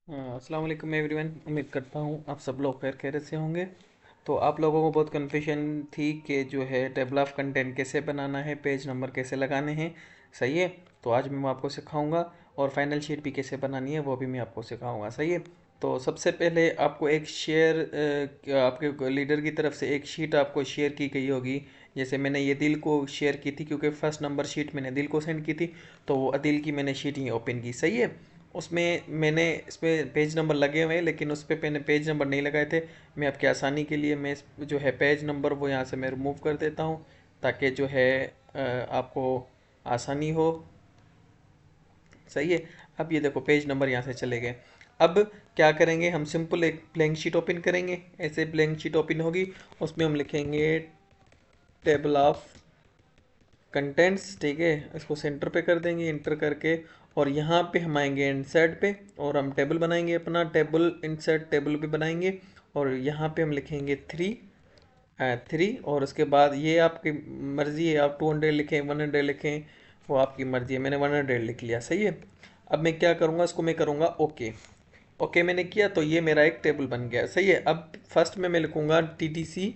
अस्सलाम वालेकुम एवरीवन। उम्मीद करता हूँ आप सब लोग खैरियत से होंगे। तो आप लोगों को बहुत कन्फ्यूजन थी कि जो है टेबल ऑफ कंटेंट कैसे बनाना है, पेज नंबर कैसे लगाने हैं। सही है। तो आज मैं आपको सिखाऊंगा और फाइनल शीट भी कैसे बनानी है वो भी मैं आपको सिखाऊंगा। सही है। तो सबसे पहले आपको एक शेयर आपके लीडर की तरफ से एक शीट आपको शेयर की गई होगी। जैसे मैंने ये दिल को शेयर की थी क्योंकि फर्स्ट नंबर शीट मैंने दिल को सेंड की थी। तो वो अदिल की मैंने शीट ही ओपन की। सही है। उसमें मैंने इसमें पेज नंबर लगे हुए हैं लेकिन उस पर मैंने पेज नंबर नहीं लगाए थे। मैं आपकी आसानी के लिए मैं जो है पेज नंबर वो यहाँ से मैं रिमूव कर देता हूँ ताकि जो है आपको आसानी हो। सही है। अब ये देखो पेज नंबर यहाँ से चले गए। अब क्या करेंगे, हम सिंपल एक ब्लैंक शीट ओपन करेंगे। ऐसे ब्लैंक शीट ओपन होगी, उसमें हम लिखेंगे टेबल ऑफ कंटेंट्स। ठीक है। इसको सेंटर पे कर देंगे इंटर करके, और यहाँ पे हम आएंगे इंसर्ट पे और हम टेबल बनाएंगे, अपना टेबल इंसर्ट टेबल भी बनाएंगे। और यहाँ पे हम लिखेंगे थ्री और उसके बाद ये आपकी मर्ज़ी है, आप 200 लिखें 100 लिखें, वो आपकी मर्ज़ी है। मैंने 100 लिख लिया। सही है। अब मैं क्या करूँगा, इसको मैं करूँगा ओके। ओके मैंने किया तो ये मेरा एक टेबल बन गया। सही है। अब फर्स्ट में मैं लिखूँगा टीटीसी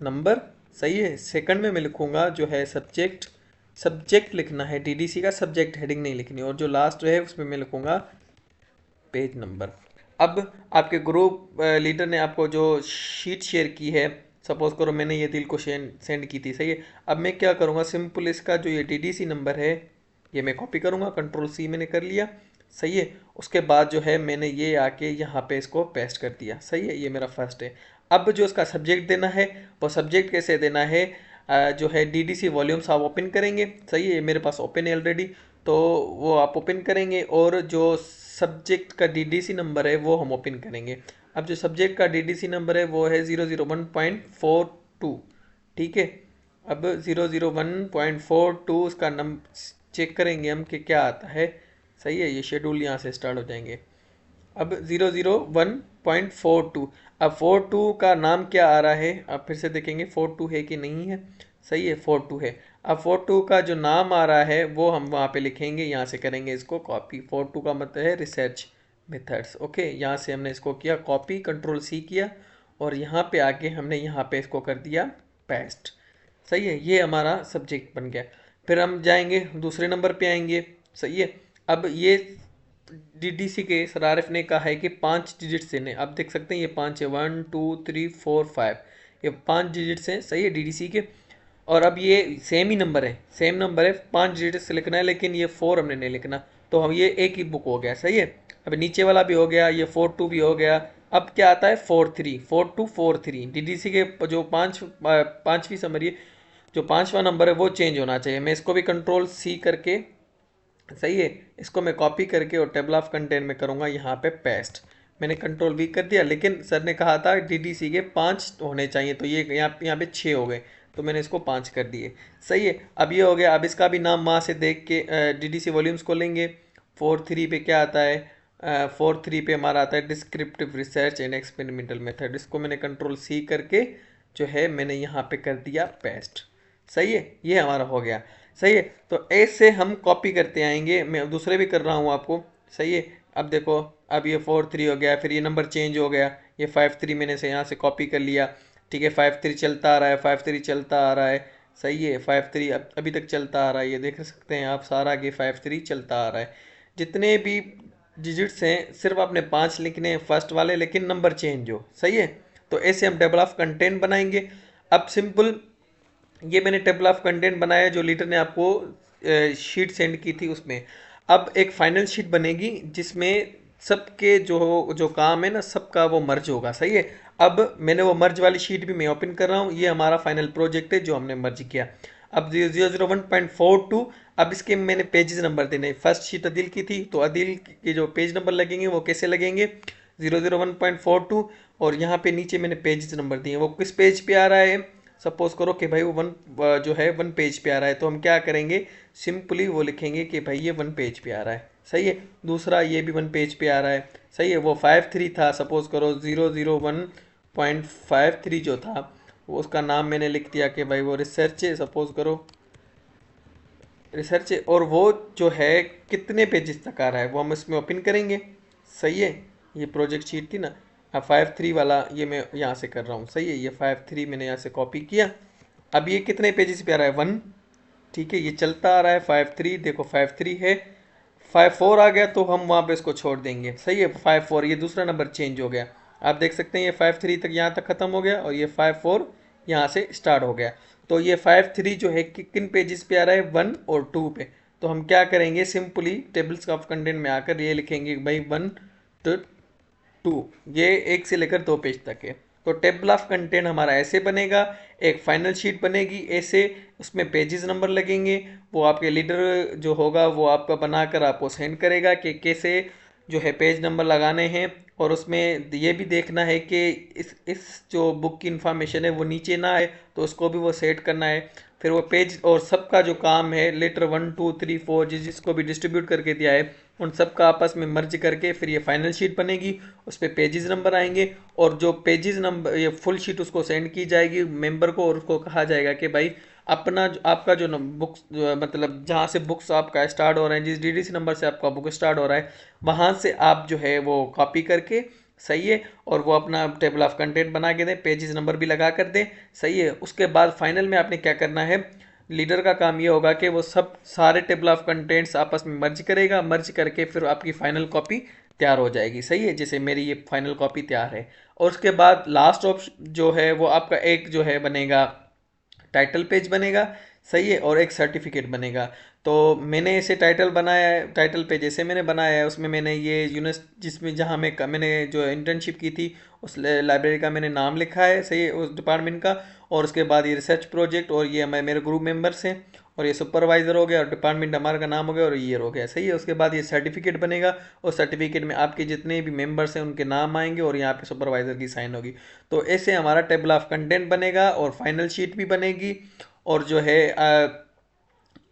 नंबर। सही है। सेकंड में मैं लिखूँगा जो है सब्जेक्ट। सब्जेक्ट लिखना है टीडीसी का, सब्जेक्ट हेडिंग नहीं लिखनी। और जो लास्ट है उसमें मैं लिखूँगा पेज नंबर। अब आपके ग्रुप लीडर ने आपको जो शीट शेयर की है, सपोज करो मैंने ये दिल को सेंड की थी। सही है। अब मैं क्या करूँगा, सिंपल इसका जो ये टीडीसी नंबर है ये मैं कॉपी करूँगा, कंट्रोल सी मैंने कर लिया। सही है। उसके बाद जो है मैंने ये आके यहाँ पे इसको पेस्ट कर दिया। सही है। ये मेरा फर्स्ट है। अब जो इसका सब्जेक्ट देना है वो सब्जेक्ट कैसे देना है, जो है डीडीसी वॉल्यूम्स आप ओपन करेंगे। सही है। मेरे पास ओपन है ऑलरेडी, तो वो आप ओपन करेंगे और जो सब्जेक्ट का डीडीसी नंबर है वो हम ओपन करेंगे। अब जो सब्जेक्ट का डीडीसी नंबर है वो है 001.42। ठीक है। अब 001.42 उसका नंबर चेक करेंगे हम कि क्या आता है। सही है। ये शेड्यूल यहाँ से स्टार्ट हो जाएंगे। अब 001.42। अब 42 का नाम क्या आ रहा है, अब फिर से देखेंगे 42 है कि नहीं है। सही है। 42 है। अब 42 का जो नाम आ रहा है वो हम वहाँ पे लिखेंगे, यहाँ से करेंगे इसको कॉपी। 42 का मतलब है रिसर्च मेथड्स। ओके। यहाँ से हमने इसको किया कॉपी, कंट्रोल सी किया और यहाँ पे आके हमने यहाँ पे इसको कर दिया पेस्ट। सही है। ये हमारा सब्जेक्ट बन गया। फिर हम जाएंगे दूसरे नंबर पे आएंगे। सही है। अब ये डीडीसी के सरारिफ ने कहा है कि 5 डिजिट से ने, आप देख सकते हैं ये 5 है, 1 2 3 4 5, ये 5 डिजिट्स हैं। सही है डीडीसी के। और अब ये सेम ही नंबर है, सेम नंबर है, 5 डिजिट से लिखना है लेकिन ये 4 हमने नहीं लिखना। तो हम ये एक ही बुक हो गया। सही है। अब नीचे वाला भी हो गया, ये 42 भी हो गया। अब क्या आता है 43, 42 43 डीडीसी के जो पांचवी समरी, जो पांचवा नंबर है वो चेंज होना चाहिए। मैं इसको भी कंट्रोल सी करके, सही है, इसको मैं कॉपी करके और टेबल ऑफ कंटेंट में करूँगा यहाँ पे पेस्ट। मैंने कंट्रोल वी कर दिया, लेकिन सर ने कहा था डीडीसी के 5 होने चाहिए, तो ये यहाँ पे 6 हो गए, तो मैंने इसको 5 कर दिए। सही है। अब ये हो गया। अब इसका भी नाम वहाँ से देख के डीडीसी वॉल्यूम्स को लेंगे। 43 पे क्या आता है, 43 पे हमारा आता है descriptive research and experimental method. इसको मैंने कंट्रोल सी करके जो है मैंने यहाँ पे कर दिया पेस्ट। सही है। ये हमारा हो गया। सही है। तो ऐसे हम कॉपी करते आएंगे, मैं दूसरे भी कर रहा हूँ आपको। सही है। अब देखो, अब ये 43 हो गया, फिर ये नंबर चेंज हो गया, ये 53 मैंने से यहाँ से कॉपी कर लिया। ठीक है। 53 चलता आ रहा है, 53 चलता आ रहा है। सही है। 53 अभी तक चलता आ रहा है, ये देख सकते हैं आप, सारा आगे 53 चलता आ रहा है। जितने भी डिजिट्स हैं सिर्फ आपने 5 लिखने हैं फर्स्ट वाले, लेकिन नंबर चेंज हो। सही है। तो ऐसे हम टेबल ऑफ कंटेंट बनाएंगे। अब सिंपल ये मैंने टेबल ऑफ कंटेंट बनाया जो लीडर ने आपको शीट सेंड की थी उसमें। अब एक फाइनल शीट बनेगी जिसमें सबके जो जो काम है ना सबका वो मर्ज होगा। सही है। अब मैंने वो मर्ज वाली शीट भी मैं ओपन कर रहा हूँ, ये हमारा फाइनल प्रोजेक्ट है जो हमने मर्ज किया। अब 001.42। अब इसके मैंने पेजेस नंबर देने, फर्स्ट शीट अदिल की थी तो अदिल के जो पेज नंबर लगेंगे वो कैसे लगेंगे, 001.42। और यहाँ पे नीचे मैंने पेजेस नंबर दिए, वो किस पेज पे आ रहा है। सपोज करो कि भाई वो जो है 1 पेज पे आ रहा है, तो हम क्या करेंगे, सिंपली वो लिखेंगे कि भाई ये 1 पेज पे आ रहा है। सही है। दूसरा ये भी 1 पेज पे आ रहा है। सही है। वो 53 था, सपोज करो 001.53 जो था वो उसका नाम मैंने लिख दिया कि भाई वो रिसर्च है, सपोज करो रिसर्च है। और वो जो है कितने पेजेस तक आ रहा है वो हम इसमें ओपन करेंगे। सही है। ये प्रोजेक्ट शीट थी ना, अब 5.3 वाला ये मैं यहाँ से कर रहा हूँ, सही है। ये 5.3 मैंने यहाँ से कॉपी किया। अब ये कितने पेजेस पे आ रहा है, 1, ठीक है, ये चलता आ रहा है 5.3, देखो 5.3 है। 5.4 आ गया तो हम वहाँ पे इसको छोड़ देंगे, सही है। 5.4 ये दूसरा नंबर चेंज हो गया, आप देख सकते हैं ये 5.3 तक यहाँ तक ख़त्म हो गया और ये 5.4 यहाँ से स्टार्ट हो गया। तो ये 5.3 जो है कि किन पेजेस पे आ रहा है, 1 और 2 पे। तो हम क्या करेंगे, सिंपली टेबल्स ऑफ कंटेंट में आकर ये लिखेंगे भाई 1 to 2, ये 1 से लेकर 2 पेज तक है। तो टेबल ऑफ कंटेंट हमारा ऐसे बनेगा, एक फाइनल शीट बनेगी ऐसे, उसमें पेजेस नंबर लगेंगे, वो आपके लीडर जो होगा वो आपका बनाकर आपको सेंड करेगा कि कैसे जो है पेज नंबर लगाने हैं। और उसमें ये भी देखना है कि इस जो बुक की इंफॉर्मेशन है वो नीचे ना आए, तो उसको भी वो सेट करना है। फिर वो पेज और सबका जो काम है लेटर 1 2 3 4 जिसको भी डिस्ट्रीब्यूट करके दिया है उन सब का आपस में मर्ज करके फिर ये फाइनल शीट बनेगी, उस पर पेजेस नंबर आएंगे और जो पेजेस नंबर ये फुल शीट उसको सेंड की जाएगी मेंबर को और उसको कहा जाएगा कि भाई अपना आपका जो बुक्स मतलब जहाँ से बुक्स आपका स्टार्ट हो रहा है, जिस डीडीसी नंबर से आपका बुक स्टार्ट हो रहा है वहाँ से आप जो है वो कॉपी करके, सही है, और वो अपना टेबल ऑफ कंटेंट बना के दें, पेजेस नंबर भी लगा कर दें, सही है। उसके बाद फाइनल में आपने क्या करना है, लीडर का काम ये होगा कि वो सब सारे टेबल ऑफ कंटेंट्स आपस में मर्ज करेगा, मर्ज करके फिर आपकी फाइनल कॉपी तैयार हो जाएगी, सही है। जैसे मेरी ये फाइनल कॉपी तैयार है। और उसके बाद लास्ट ऑप्शन जो है वो आपका एक जो है बनेगा टाइटल पेज बनेगा, सही है, और एक सर्टिफिकेट बनेगा। तो मैंने इसे टाइटल बनाया है, टाइटल पेज जैसे मैंने बनाया है उसमें मैंने ये यूनिवर्स जिसमें जहाँ मैंने जो इंटर्नशिप की थी उस लाइब्रेरी का मैंने नाम लिखा है, सही है, उस डिपार्टमेंट का। और उसके बाद ये रिसर्च प्रोजेक्ट और ये मेरे ग्रुप मेंबर्स हैं और ये सुपरवाइज़र हो गया और डिपार्टमेंट हमारा का नाम हो गया और ईयर हो गया, सही है। उसके बाद ये सर्टिफिकेट बनेगा और सर्टिफिकेट में आपके जितने भी मेंबर्स हैं उनके नाम आएंगे और यहाँ पे सुपरवाइज़र की साइन होगी। तो ऐसे हमारा टेबल ऑफ कंटेंट बनेगा और फाइनल शीट भी बनेगी। और जो है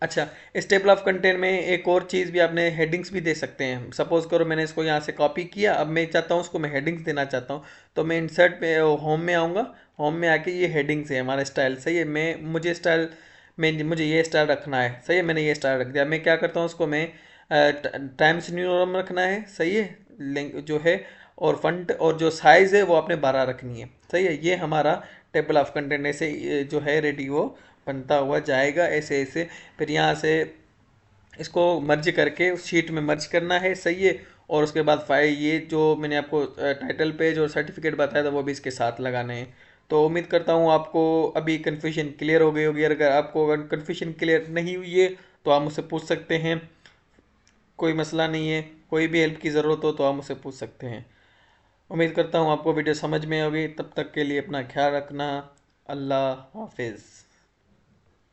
अच्छा, इस टेबल ऑफ कंटेंट में एक और चीज़ भी आपने हेडिंग्स भी दे सकते हैं। सपोज करो मैंने इसको यहाँ से कॉपी किया, अब मैं चाहता हूँ उसको मैं हेडिंग्स देना चाहता हूँ, तो मैं इंसर्ट पे होम में आऊँगा, होम में आके ये हेडिंग्स है हमारा स्टाइल, सही है। मैं मुझे स्टाइल में मुझे ये स्टाइल रखना है, सही है, मैंने ये स्टाइल रख दिया। मैं क्या करता हूँ उसको मैं टाइम्स न्यू रोमन रखना है, सही है, लिंक जो है, और फंट और जो साइज़ है वो आपने 12 रखनी है, सही है। ये हमारा टेबल ऑफ कंटेंट ऐसे जो है रेडी वो बनता हुआ जाएगा ऐसे ऐसे। फिर यहाँ से इसको मर्ज करके उस शीट में मर्ज करना है, सही है। और उसके बाद फाइल ये जो मैंने आपको टाइटल पेज और सर्टिफिकेट बताया था वो भी इसके साथ लगाने हैं। तो उम्मीद करता हूँ आपको अभी कन्फ्यूजन क्लियर हो गई होगी। अगर आपको कन्फ्यूजन क्लियर नहीं हुई है तो आप मुझसे पूछ सकते हैं, कोई मसला नहीं है। कोई भी हेल्प की ज़रूरत हो तो आप मुझसे पूछ सकते हैं। उम्मीद करता हूँ आपको वीडियो समझ में होगी। तब तक के लिए अपना ख्याल रखना। अल्लाह हाफिज़।